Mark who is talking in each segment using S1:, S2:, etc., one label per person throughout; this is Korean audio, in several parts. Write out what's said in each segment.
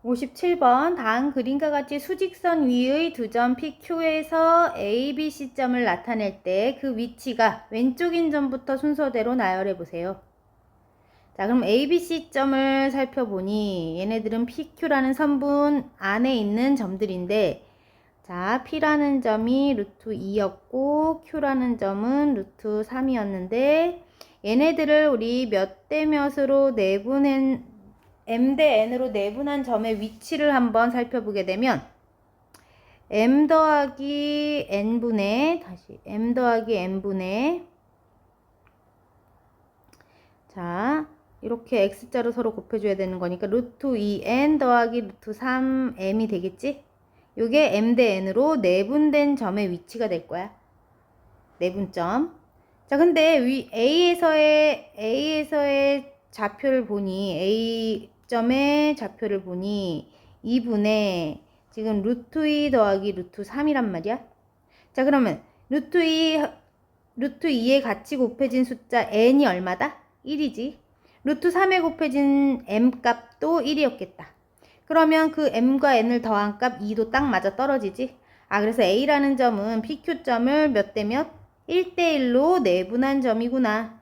S1: 57번 다음 그림과 같이 수직선 위의 두 점 PQ에서 A, B, C점을 나타낼 때 그 위치가 왼쪽인 점부터 순서대로 나열해 보세요. 자, 그럼 A, B, C점을 살펴보니 얘네들은 PQ라는 선분 안에 있는 점들인데, 자, P라는 점이 루트 2였고 Q라는 점은 루트 3이었는데 얘네들을 우리 몇 대 몇으로 내분한 M 대 N으로 내분한 점의 위치를 한번 살펴보게 되면 M 더하기 N분의 M 더하기 N분의 자 이렇게 X자로 서로 곱해줘야 되는 거니까 루트 2N 더하기 루트 3M이 되겠지? 요게 M 대 N으로 내분된 점의 위치가 될 거야. 내분점. 자, 근데 A에서의 좌표를 보니, A점의 좌표를 보니 2분의 지금 루트 2 더하기 루트 3이란 말이야. 자, 그러면 루트 2에 같이 곱해진 숫자 n이 얼마다? 1이지. 루트 3에 곱해진 m 값도 1이었겠다. 그러면 그 m과 n을 더한 값 2도 딱 맞아 떨어지지. 아, 그래서 A라는 점은 PQ점을 몇 대 몇? 1대1로 내분한 점이구나.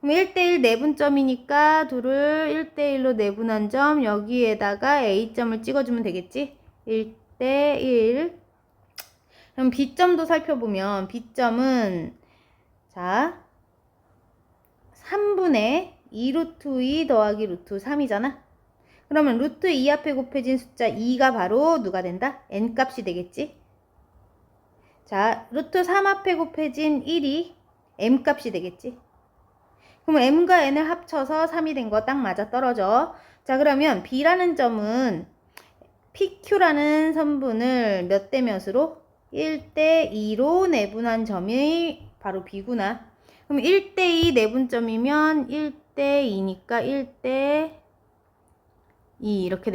S1: 그럼 1대1 내분점이니까 둘을 1대1로 내분한 점 여기에다가 A점을 찍어주면 되겠지? 1대1. 그럼 B점도 살펴보면 B점은 자 3분의 2 루트 2 더하기 루트 3이잖아. 그러면 루트 2 앞에 곱해진 숫자 2가 바로 누가 된다? n값이 되겠지? 자, 루트 3 앞에 곱해진 1이 m값이 되겠지? 그럼 m과 n을 합쳐서 3이 된 거 딱 맞아 떨어져. 자, 그러면 B라는 점은 PQ라는 선분을 몇 대 몇으로? 1대2로 내분한 점이 바로 B구나. 그럼 1대2 내분점이면 1대2니까 1대2 이렇게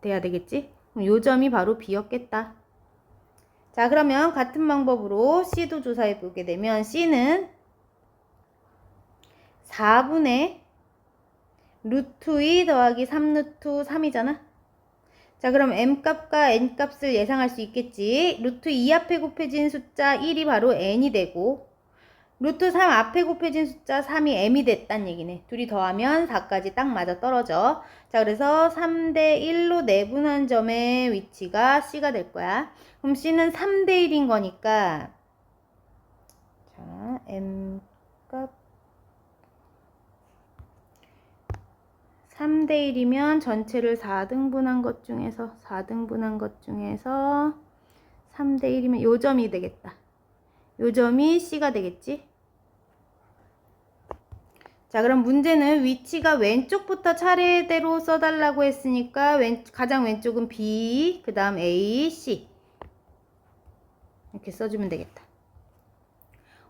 S1: 돼야 되겠지? 그럼 요 점이 바로 B였겠다. 자, 그러면 같은 방법으로 C도 조사해 보게 되면 C는 4분의 루트 2 더하기 3 루트 3이잖아. 자, 그럼 m값과 n값을 예상할 수 있겠지. 루트 2 앞에 곱해진 숫자 1이 바로 n이 되고 루트 3 앞에 곱해진 숫자 3이 m이 됐단 얘기네. 둘이 더하면 4까지 딱 맞아 떨어져. 자, 그래서 3대 1로 내분한 점의 위치가 C가 될 거야. 그럼 C는 3대 1인 거니까 자, m값 3대 1이면 전체를 4등분한 것 중에서 3대 1이면 요 점이 되겠다. 요 점이 C가 되겠지? 자, 그럼 문제는 위치가 왼쪽부터 차례대로 써달라고 했으니까 가장 왼쪽은 B, 그 다음 A, C 이렇게 써주면 되겠다.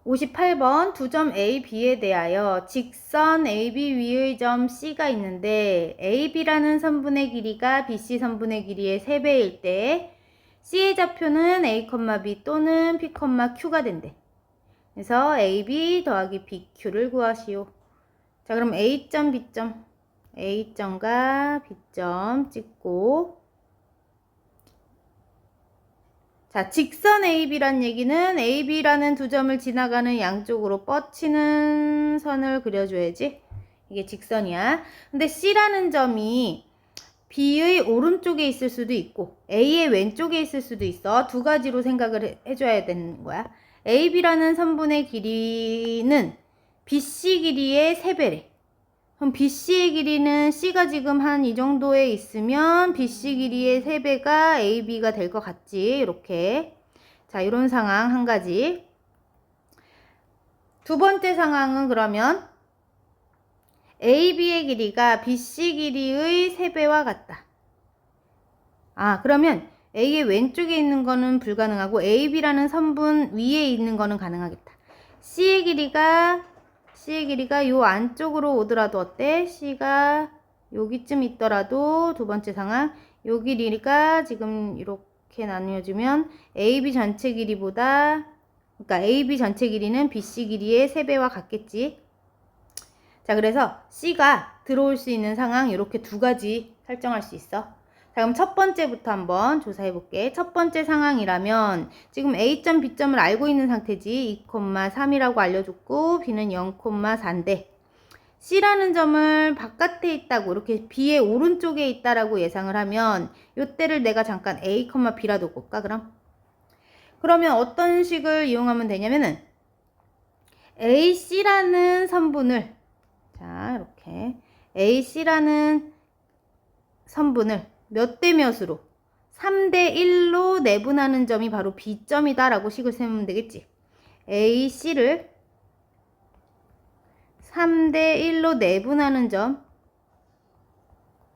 S1: 58번 두 점 A, B에 대하여 직선 AB 위의 점 C가 있는데 AB라는 선분의 길이가 BC 선분의 길이의 3배일 때 C의 좌표는 A, B 또는 P, Q가 된대. 그래서 AB 더하기 BQ를 구하시오. 자, 그럼 A점, B점, A점과 B점 찍고 자, 직선 AB란 얘기는 AB라는 두 점을 지나가는 양쪽으로 뻗치는 선을 그려줘야지. 이게 직선이야. 근데 C라는 점이 B의 오른쪽에 있을 수도 있고 A의 왼쪽에 있을 수도 있어. 두 가지로 생각을 해줘야 되는 거야. AB라는 선분의 길이는 BC 길이의 3배래. 그럼 BC의 길이는 C가 지금 한 이 정도에 있으면 BC 길이의 3배가 AB가 될 것 같지. 이렇게. 자, 이런 상황 한 가지. 두 번째 상황은 그러면 AB의 길이가 BC 길이의 3배와 같다. 아, 그러면 A의 왼쪽에 있는 거는 불가능하고 AB라는 선분 위에 있는 거는 가능하겠다. C의 길이가 요 안쪽으로 오더라도 어때? C가 여기쯤 있더라도 두 번째 상황 요 길이가 지금 이렇게 나뉘어지면 AB 전체 길이보다 그러니까 AB 전체 길이는 BC 길이의 3배와 같겠지. 자, 그래서 C가 들어올 수 있는 상황 이렇게 두 가지 설정할 수 있어. 자, 그럼 첫 번째부터 한번 조사해 볼게. 첫 번째 상황이라면 지금 A점, B점을 알고 있는 상태지. 2,3이라고 알려줬고 B는 0,4인데 C라는 점을 바깥에 있다고 이렇게 B의 오른쪽에 있다라고 예상을 하면 요때를 내가 잠깐 A, B라도 볼까 그럼? 그러면 어떤 식을 이용하면 되냐면은 AC라는 선분을 자 이렇게 AC라는 선분을 몇 대 몇으로 3대 1로 내분하는 점이 바로 B점이다 라고 식을 세우면 되겠지. AC를 3대 1로 내분하는 점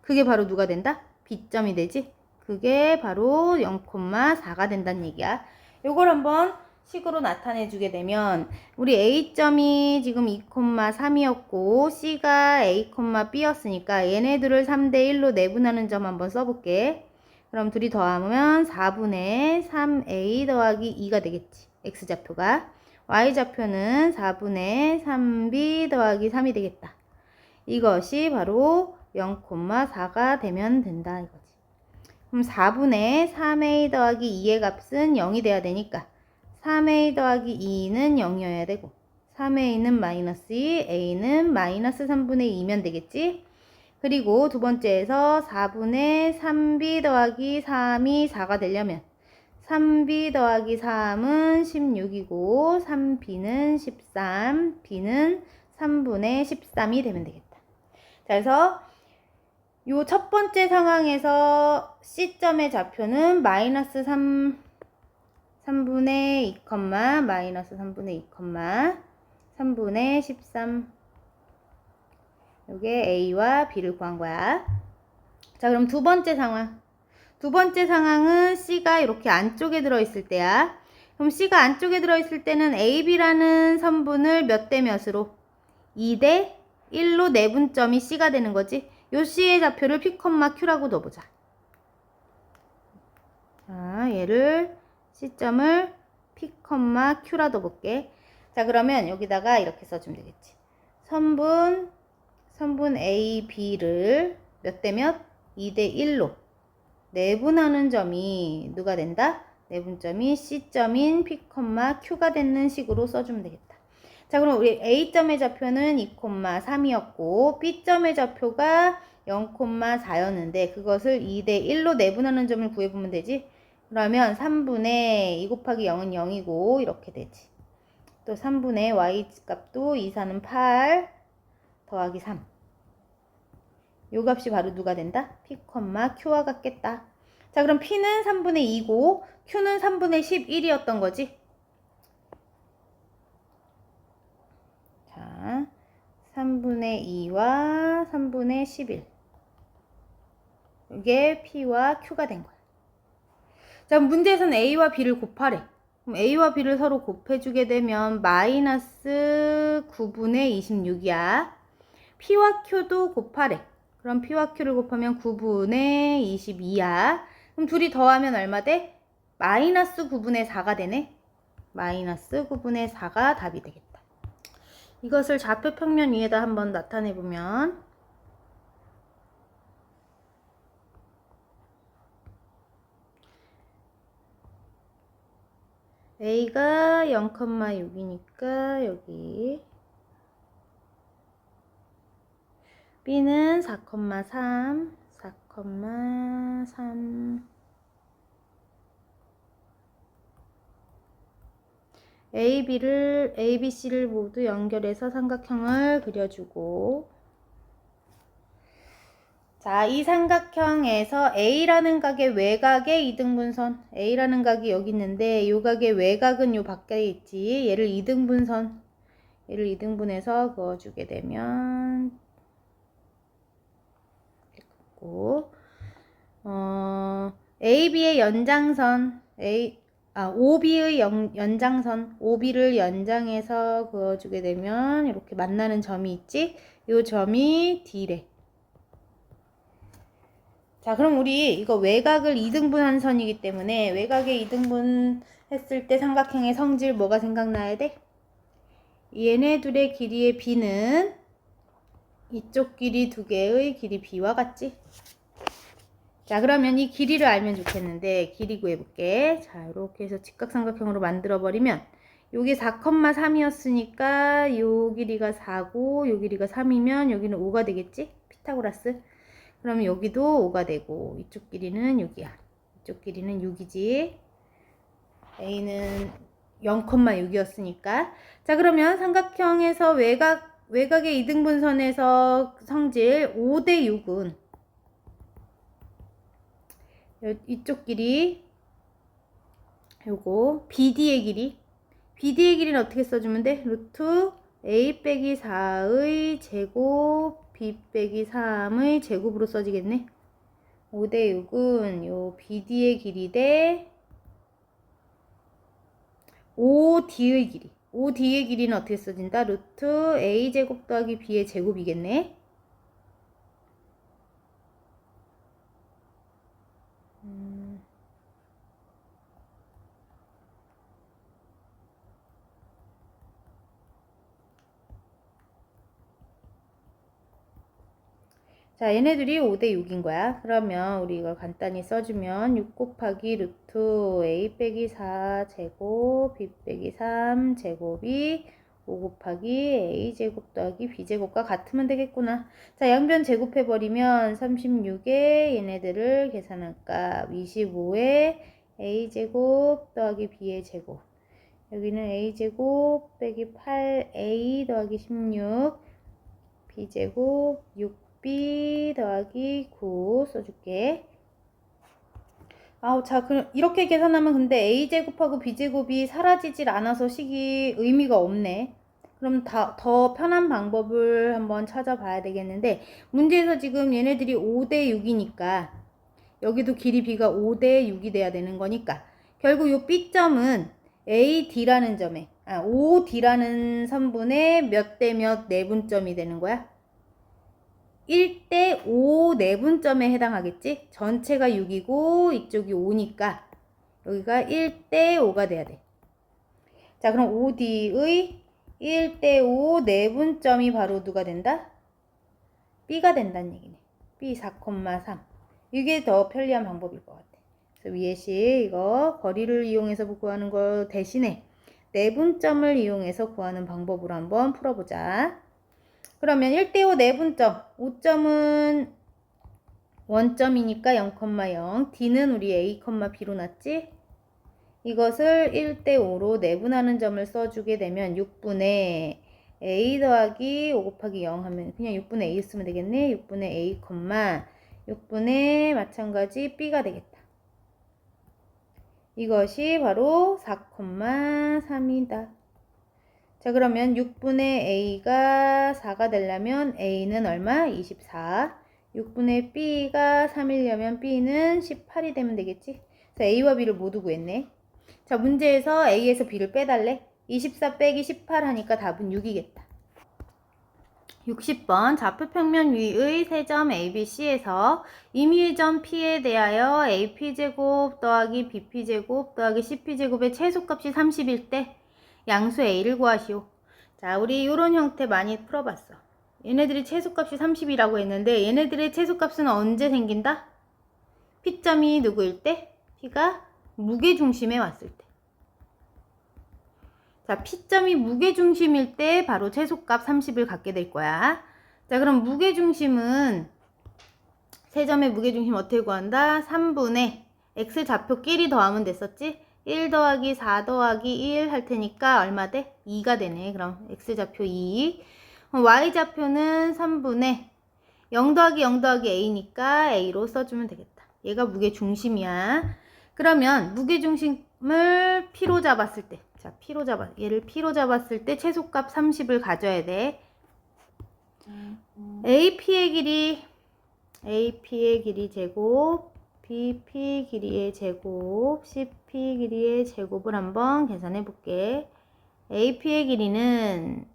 S1: 그게 바로 누가 된다? B점이 되지. 그게 바로 0,4가 된다는 얘기야. 요걸 한번 식으로 나타내 주게 되면 우리 A점이 지금 2,3이었고 C가 A, B였으니까 얘네들을 3대 1로 내분하는 점 한번 써볼게. 그럼 둘이 더하면 4분의 3A 더하기 2가 되겠지. X좌표가. Y좌표는 4분의 3B 더하기 3이 되겠다. 이것이 바로 0,4가 되면 된다 이거지. 그럼 4분의 3A 더하기 2의 값은 0이 돼야 되니까 3A 더하기 2는 0이어야 되고 3A는 마이너스 2, A는 마이너스 3분의 2면 되겠지. 그리고 두 번째에서 4분의 3B 더하기 3이 4가 되려면 3B 더하기 3은 16이고 3B는 13, B는 3분의 13이 되면 되겠다. 자, 그래서 요 첫 번째 상황에서 C점의 좌표는 마이너스 3분의 2, 마이너스 3분의 2, 3분의 13. 요게 A와 B를 구한 거야. 자, 그럼 두 번째 상황. 두 번째 상황은 C가 이렇게 안쪽에 들어있을 때야. 그럼 C가 안쪽에 들어있을 때는 AB라는 선분을 몇 대 몇으로? 2대 1로 내분점이 C가 되는 거지. 요 C의 좌표를 P, Q라고 넣어보자. 자, 얘를 C점을 P, Q라 넣어볼게. 자, 그러면 여기다가 이렇게 써주면 되겠지. 선분 A, B를 몇 대 몇? 2대 1로 내분하는 점이 누가 된다? 내분점이 C점인 P, Q가 되는 식으로 써주면 되겠다. 자, 그럼 우리 A점의 좌표는 2,3이었고 B점의 좌표가 0,4였는데 그것을 2대 1로 내분하는 점을 구해보면 되지. 그러면 3분의 2 곱하기 0은 0이고 이렇게 되지. 또 3분의 Y 값도 2, 4는 8 더하기 3. 요 값이 바로 누가 된다? P, Q와 같겠다. 자, 그럼 P는 3분의 2고 Q는 3분의 11이었던 거지. 자, 3분의 2와 3분의 11. 이게 P와 Q가 된 거야. 자, 문제에서는 A와 B를 곱하래. 그럼 A와 B를 서로 곱해주게 되면 마이너스 9분의 26이야. P와 Q도 곱하래. 그럼 P와 Q를 곱하면 9분의 22야. 그럼 둘이 더하면 얼마 돼? 마이너스 9분의 4가 되네. 마이너스 9분의 4가 답이 되겠다. 이것을 좌표 평면 위에다 한번 나타내 보면 A가 0,6이니까 여기 B는 4,3 A, B, C를 모두 연결해서 삼각형을 그려주고 자, 이 삼각형에서 A라는 각의 외곽의 이등분선 A라는 각이 여기 있는데 이 각의 외곽은 요 밖에 있지. 얘를 이등분해서 그어주게 되면 AB의 연장선 OB의 연장선 OB를 연장해서 그어주게 되면 이렇게 만나는 점이 있지. 이 점이 D래. 자, 그럼 우리 이거 외곽을 이등분한 선이기 때문에 외곽에 이등분 했을 때 삼각형의 성질 뭐가 생각나야 돼? 얘네 둘의 길이의 B는 이쪽 길이 두 개의 길이 B와 같지? 자, 그러면 이 길이를 알면 좋겠는데 길이 구해볼게. 자, 이렇게 해서 직각삼각형으로 만들어버리면 여기 4,3이었으니까 요 길이가 4고 요 길이가 3이면 여기는 5가 되겠지? 피타고라스. 그러면 여기도 5가 되고 이쪽 길이는 6이야. 이쪽 길이는 6이지. A는 0,6이었으니까. 자, 그러면 삼각형에서 외곽의 이등분선에서 성질 5대 6은 이쪽 길이 요거 BD의 길이는 어떻게 써주면 돼? 루트 A 빼기 4의 제곱 B 빼기 3의 제곱으로 써지겠네. 5대 6은 요 BD의 길이 대 OD의 길이. OD의 길이는 어떻게 써진다? 루트 A 제곱 더하기 B의 제곱이겠네. 자, 얘네들이 5대 6인 거야. 그러면 우리 이걸 간단히 써주면 6 곱하기 루트 A 빼기 4 제곱 B 빼기 3 제곱이 5 곱하기 A 제곱 더하기 B 제곱과 같으면 되겠구나. 자, 양변 제곱해버리면 36에 얘네들을 계산할 값 25에 A 제곱 더하기 B의 제곱. 여기는 A 제곱 빼기 8A 더하기 16 B 제곱 6B 더하기 9 써줄게. 자, 그럼 이렇게 계산하면 근데 A제곱하고 B제곱이 사라지질 않아서 식이 의미가 없네. 그럼 더 편한 방법을 한번 찾아봐야 되겠는데, 문제에서 지금 얘네들이 5대 6이니까, 여기도 길이 B가 5대 6이 돼야 되는 거니까, 결국 요 B점은 AD라는 점에, OD라는 선분의 몇 대 몇 내분점이 되는 거야? 1대 5 내분점에 해당하겠지? 전체가 6이고 이쪽이 5니까 여기가 1대 5가 돼야 돼. 자, 그럼 OD의 1대 5 내분점이 바로 누가 된다? B가 된다는 얘기네. B 4,3. 이게 더 편리한 방법일 것 같아. 그래서 위에식 이거 거리를 이용해서 구하는 거 대신에 내분점을 이용해서 구하는 방법으로 한번 풀어보자. 그러면 1대5 내분점, 5점은 원점이니까 0,0, D는 우리 A, B로 놨지? 이것을 1대5로 내분하는 점을 써주게 되면 6분의 A 더하기 5 곱하기 0 하면 그냥 6분의 A 쓰면 되겠네. 6분의 A, 6분의 마찬가지 B가 되겠다. 이것이 바로 4,3이다. 자, 그러면 6분의 A가 4가 되려면 A는 얼마? 24. 6분의 B가 3이려면 B는 18이 되면 되겠지? 그래서 A와 B를 모두 구했네. 자, 문제에서 A에서 B를 빼달래. 24 빼기 18 하니까 답은 6이겠다. 60번 좌표평면 위의 세 점 ABC에서 임의의 점 P에 대하여 AP제곱 더하기 BP제곱 더하기 CP제곱의 최소값이 30일 때 양수 A를 구하시오. 자, 우리 이런 형태 많이 풀어봤어. 얘네들이 최소값이 30이라고 했는데 얘네들의 최소값은 언제 생긴다? P점이 누구일 때? P가 무게중심에 왔을 때. 자, P점이 무게중심일 때 바로 최소값 30을 갖게 될 거야. 자, 그럼 무게중심은 세 점의 무게중심 어떻게 구한다? 3분의 X좌표끼리 더하면 됐었지? 1 더하기 4 더하기 1 할 테니까 얼마 돼? 2가 되네. 그럼 X좌표 2. Y좌표는 3분의 0 더하기 0 더하기 A니까 A로 써주면 되겠다. 얘가 무게중심이야. 그러면 무게중심을 P로 잡았을 때, 자, 얘를 P로 잡았을 때 최소값 30을 가져야 돼. AP의 길이 제곱, BP 길이의 제곱, CP 길이의 제곱을 한번 계산해 볼게. AP의 길이는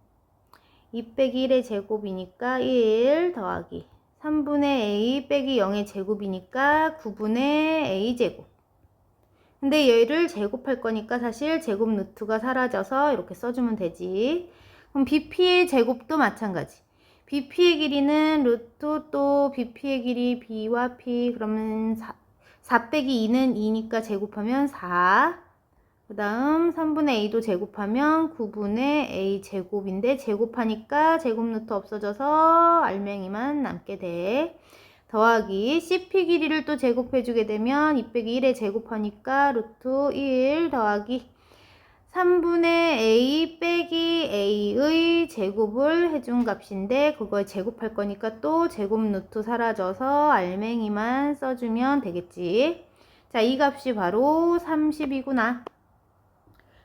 S1: 2 빼기 1의 제곱이니까 1 더하기 3분의 A 빼기 0의 제곱이니까 9분의 A 제곱. 근데 얘를 제곱할 거니까 사실 제곱 루트가 사라져서 이렇게 써주면 되지. 그럼 BP의 제곱도 마찬가지. BP의 길이는 루트 또 BP의 길이 B와 P 그러면 4 빼기 2는 2니까 제곱하면 4. 그 다음 3분의 A도 제곱하면 9분의 A 제곱인데 제곱하니까 제곱 루트 없어져서 알맹이만 남게 돼. 더하기 CP 길이를 또 제곱해주게 되면 2 빼기 1에 제곱하니까 루트 1 더하기 3분의 A 빼기 A의 제곱을 해준 값인데 그걸 제곱할 거니까 또 제곱 루트 사라져서 알맹이만 써주면 되겠지. 자, 이 값이 바로 30이구나. 자,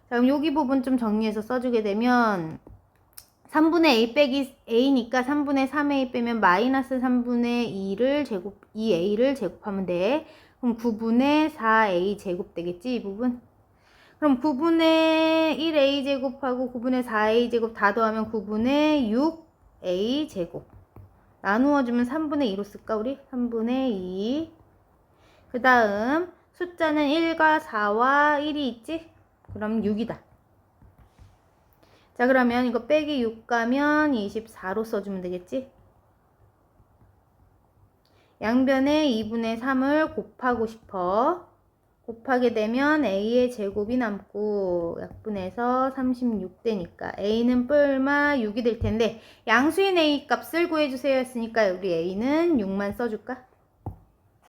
S1: 그럼 여기 부분 좀 정리해서 써주게 되면 3분의 A 빼기 A니까 3분의 3A 빼면 마이너스 3분의 2A를 제곱하면 돼. 그럼 9분의 4A 제곱 되겠지, 이 부분? 그럼 9분의 1A 제곱하고 9분의 4A 제곱 다 더하면 9분의 6A 제곱. 나누어주면 3분의 2로 쓸까, 우리? 3분의 2. 그 다음 숫자는 1과 4와 1이 있지? 그럼 6이다. 자, 그러면 이거 빼기 6 가면 24로 써주면 되겠지? 양변에 2분의 3을 곱하고 싶어. 곱하게 되면 A의 제곱이 남고 약분해서 36되니까 A는 뿔마 6이 될 텐데 양수인 A 값을 구해주세요 했으니까 우리 A는 6만 써줄까?